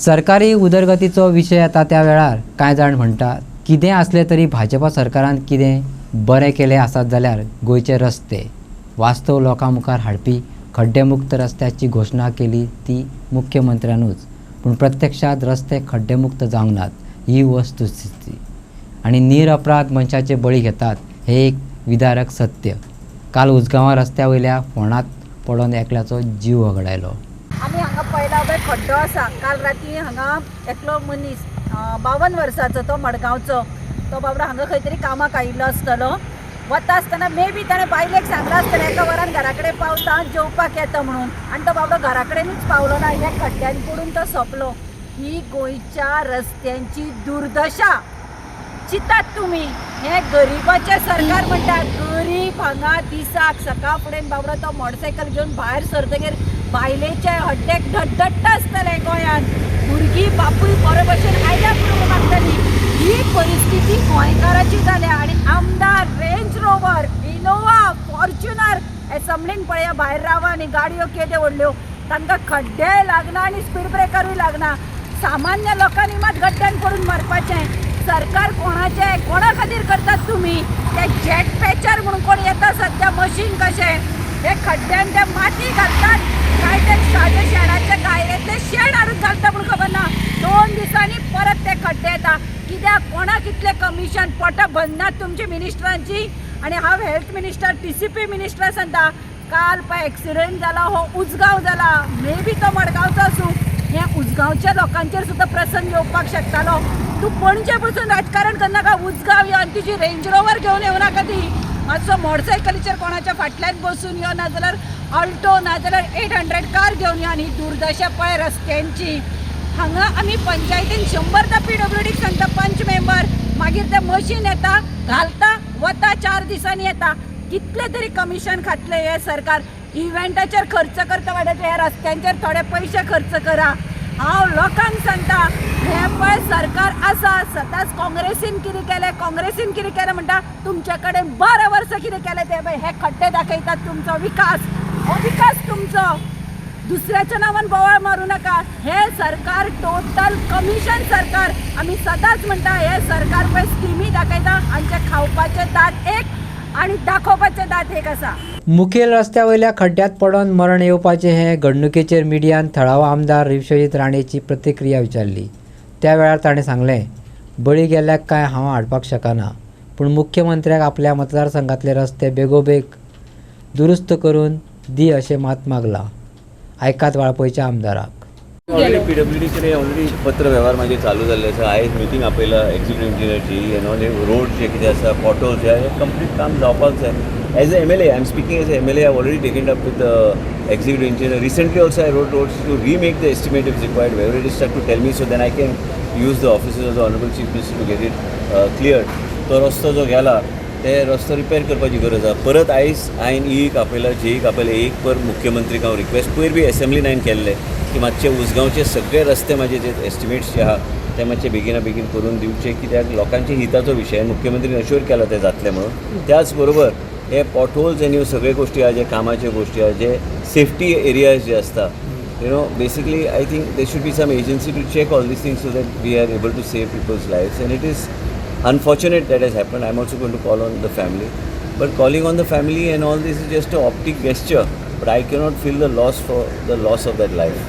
सरकारी उदरगतीचो विशय येता त्या वेळार कांय जाण म्हणटात कितें आसलें तरी भाजपा सरकारान कितें बरें केलें आसत जाल्यार गोंयचे रस्ते वास्तव लोकां मुखार हाडपी खड्डेमुक्त रस्त्याची घोशणा केली ती मुख्यमंत्र्यानूच, पूण प्रत्यक्षात रस्ते खड्डेमुक्त जावंक नात ही वस्तुस्थिती आनी निरअपराध मनशाचे बळी घेतात हे एक विदारक सत्य. काल उसगांवां रस्त्या वयल्या फोंडांत पडून एकल्याचो जीव वगडायलो. आमी हांगा पळयला पळय खड्डो आसा. काल राती हांगा एकलो मनीस 52 वर्सांचो तो मडगांवचो तो बाबडो हांगा खंय तरी कामाक आयिल्लो आसतलो. वता आसतना मे बी ताणें बायलेक सांगलां आसतलें एका वरान घरा कडेन पावता जेवपाक येता म्हणून, आनी तो बाबडो घरा कडेनूच पावलो ना. ह्या खड्ड्यान पडून तो सोंपलो. ही गोंयच्या रस्त्यांची दुर्दशा चिंतात तुमी. हे गरिबाचें सरकार म्हणटात. गरीब हांगा दिसाक सकाळ फुडें बाबडो तो मोटरसायकल घेवन भायर सरतकीर बायलेचे हड्डे धडधडटा आसतले गोंयांत. भुरगीं बापूय बरे भशेन आयल्या पुरो मागतली. ही परिस्थिती गोंयकाराची जाल्या आनी आमदार रेंज रोवर, इनोवा, फॉर्च्युनर हे समळीन पळया भायर रावा आनी गाडयो केदे व्हडल्यो. तांकां खड्डेय लागना आनी स्पीड ब्रेकरूय लागना. सामान्य लोकांनी मात गड्ड्यान पडून मरपाचें. सरकार कोणाचें कोणा खातीर करतात तुमी? ते जेट पॅचर म्हणून कोण येता सद्या मशीन कशें हे खड्ड्यान ते माती घालतात काय ते सादे शेणाचे गायरेतले शेण हाडून घालता म्हणून खबर ना. 2 दिसांनी परत ते खड्डे येता. कित्याक कोणाक इतले कमिशन पोटां भरनात तुमची मिनिस्टरांची. आनी हांव हेल्थ मिनिस्टर TCP मिनिस्टर सांगता काल पळय एक्सिडेंट जाला हो उसगांव जाला. मे बी तो मडगांवचो आसूं. हे उसगांवच्या लोकांचेर सुद्दां प्रसंग येवपाक शकतालो. तूं पणजे पसून राजकारण करनाका उसगांव यो आनी तुजी रेंज रोवर घेवन येवं नाका ती. मातसो मोटरसायकलीचेर कोणाच्या फाटल्यान बसून यो नाजाल्यार अल्टो नाजाल्यार 800 कार घेवन यो. आनी दुर्दशा पळय रस्त्यांची. हांगा आमी पंचायतीन 100दा PWDक सांगता पंच मेंबर. मागीर ते मशीन येता घालता वता 4 दिसांनी येता. कितले तरी कमिशन खातले हे सरकार. इव्हेंटाचेर खर्च करता वाटत ह्या रस्त्यांचेर थोडे पयशे खर्च करा. हांव लोकांक सांगता हे पळय सरकार आसा सदांच काँग्रेसीन कितें केलें म्हणटा. तुमचे कडेन 12 वर्सां कितें केलें ते पळय हे खड्डे दाखयतात तुमचो विकास. हो विकास तुमचो. दुसऱ्याच्या नांवान बोवाळ मारूं नाका. हे सरकार टोटल कमिशन सरकार. आमी सदांच म्हणटा हे सरकार पळय स्किमी दाखयता आमचे खावपाचे दात एक आनी दाखोवपाचे दात एक आसा. मुखेल रस्त्या वयल्या खड्ड्यात पडून मरण येवपाचे हे घडणुकेचेर मिडियान थळावो आमदार विश्वजीत राणेची प्रतिक्रिया विचारली. त्या वेळार ताणें सांगलें बळी गेल्याक काय हांव हाडपाक शकना, पूण मुख्यमंत्र्याक आपल्या मतदारसंघातले रस्ते बेगोबेग दुरुस्त करून दी अशें मात मागलां. आयकात वाळपयच्या आमदाराक. ऑलरेडी PWD कडेन ऑलरेडी पत्र वेव्हार मागे चालू जाल्ले आसा. आयज मिटींग आपयला एक्झिक्युटिव्ह इंजिनियरची ऑल रोड जे कितें आसा पॉटोल्स हे कंप्लीट काम जावपाक जाय. As a MLA I am speaking as a MLA. I already taken up with the executive engineer. Recently also I road roads to remake the estimate if required. Whatever it is start to tell me so then I can use the offices of the honourable chief minister to get it clear. तो रस्तो जो गेला ते रस्तो repair करपाची गरज आसा. परत आयज हांवें EEक आपयला JEक आपयला. एक पर मुख्यमंत्रीक हांव रिक्वेस्ट पयर बी असेंब्लीन हांवें केल्ले की मातशे उसगांवचे सगळे रस्ते म्हाजे जे एस्टिमेट्स जे आहा ते मातशे बेगिना बेगीन करून दिवचे. कित्याक लोकांच्या हिताचो विशय. मुख्यमंत्रीन अश्योर केला ते जातले म्हणून. त्याच बरोबर हे पॉटहोल्स आनी ह्यो सगळे गोश्टी आहा जे कामाचे गोश्टी आहा जे सेफ्टी एरियाज जे आसता basically I think there should be some agency to check all these things so that we are able to save people's lives. And it is unfortunate that has happened. I'm also going to call on the family. But calling on the family and all this is just an optic gesture. But I cannot feel the loss for the loss of that life.